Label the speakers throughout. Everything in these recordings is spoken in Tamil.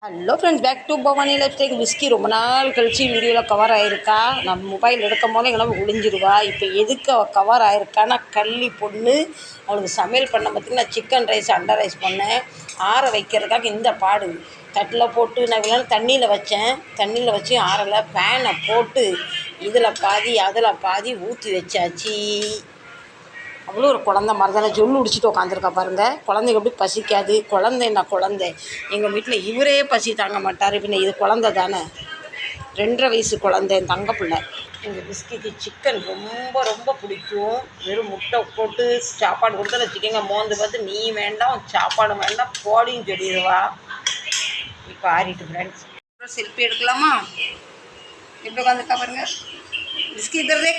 Speaker 1: Hello friends, back to Bhavani life style. Whisky ரொம்ப நாள் கழிச்சு வீடியோவில் கவர் ஆகிருக்கா. நம்ம மொபைல் எடுக்கும் போது எங்கன்னா ஒளிஞ்சிருவா. இப்போ எதுக்கு அவள் கவர் ஆகிருக்கான்னா, கள்ளி பொண்ணு அவளுக்கு சமையல் பண்ண பார்த்திங்கன்னா சிக்கன் ரைஸ் அண்டை ரைஸ் பண்ணேன். ஆற வைக்கிறதுக்காக இந்த பாடு. தட்டில் போட்டு நான் இவ்வளோ தண்ணியில் வச்சேன். தண்ணியில் வச்சு ஆறலை. ஃபேனை போட்டு இதில் பாதி அதில் பாதி ஊற்றி வச்சாச்சு. அவ்வளோ ஒரு குழந்த மாதிரி தானே ஜொல்லு உடிச்சிட்டு உட்காந்துருக்கா பாருங்கள். குழந்தைங்க எப்படி பசிக்காது? குழந்தைன்னா குழந்தை. எங்கள் வீட்டில் இவரே பசி தாங்க மாட்டார். பின்ன இது குழந்த தானே, 2.5 வயசு குழந்தை, என் தங்க பிள்ளை. எங்கள் பிஸ்கிக்கு சிக்கன் ரொம்ப ரொம்ப பிடிக்கும். வெறும் முட்டை போட்டு சாப்பாடு கொடுத்தா வச்சுக்கோங்க, மோந்து பார்த்து நீ வேண்டாம் சாப்பாடு வேண்டாம் போடின்னு சொல்லிடுவா. இப்போ ஆறிட்டு ஃப்ரெண்ட்ஸ், செல்ஃபி எடுக்கலாமா? எப்படி உட்காந்துருக்கா பாருங்கள் பிஸ்கி. தர்றே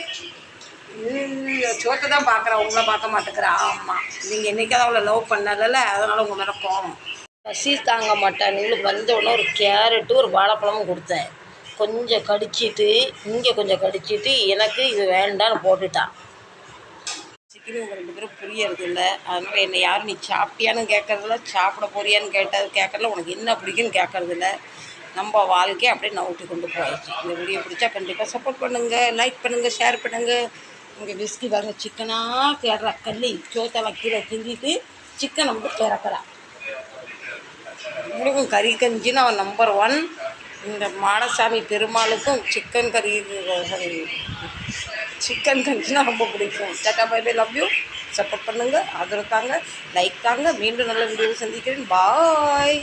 Speaker 1: சோத்தை தான் பார்க்குறேன், உங்களை பார்க்க மாட்டேங்கிறேன். ஆமாம், நீங்கள் என்றைக்காவது அவளை லவ் பண்ணதில்ல, அதனால் உங்கள் மேலே கோவம். பசி தாங்க மாட்டேன். இவளுக்கு வந்த உடனே ஒரு கேரட்டு ஒரு வாழைப்பழமும் கொடுத்தேன். கொஞ்சம் கடிச்சிட்டு இங்கே கொஞ்சம் கடிச்சிட்டு எனக்கு இது வேண்டான்னு போட்டுட்டான். சிக்கன் உங்கள் 2 பேரும் புரியறது இல்லை. அதனால் என்னை யாரும் நீ சாப்பிட்டியான்னு கேட்கறதில்ல, சாப்பிட போறியான்னு கேட்கறதில்ல, உனக்கு என்ன பிடிக்குன்னு கேட்கறதில்ல. நம்ம வாழ்க்கையை அப்படியே நவுட்டி கொண்டு போயிடுச்சு. இந்த வீடியோ பிடிச்சா கண்டிப்பாக சப்போர்ட் பண்ணுங்கள், லைக் பண்ணுங்கள், ஷேர் பண்ணுங்கள். இங்கே விஸ்கி பாருங்க, சிக்கனாக தேடுறா. கல்லி சோத்தெல்லாம் கீழே கிண்டிட்டு சிக்கனை மட்டும் திறக்கிறா. இவளுக்கும் கறி கஞ்சின்னு அவன் நம்பர் 1. இந்த மாடசாமி பெருமாளுக்கும் சிக்கன் கஞ்சின்னா ரொம்ப பிடிக்கும். Tata bye bye, love you. Support பண்ணுங்கள், ஆதரவு தாங்க, லைக் தாங்க. மீண்டும் நல்ல வீடியோ சந்திக்கிறேன். பாய்.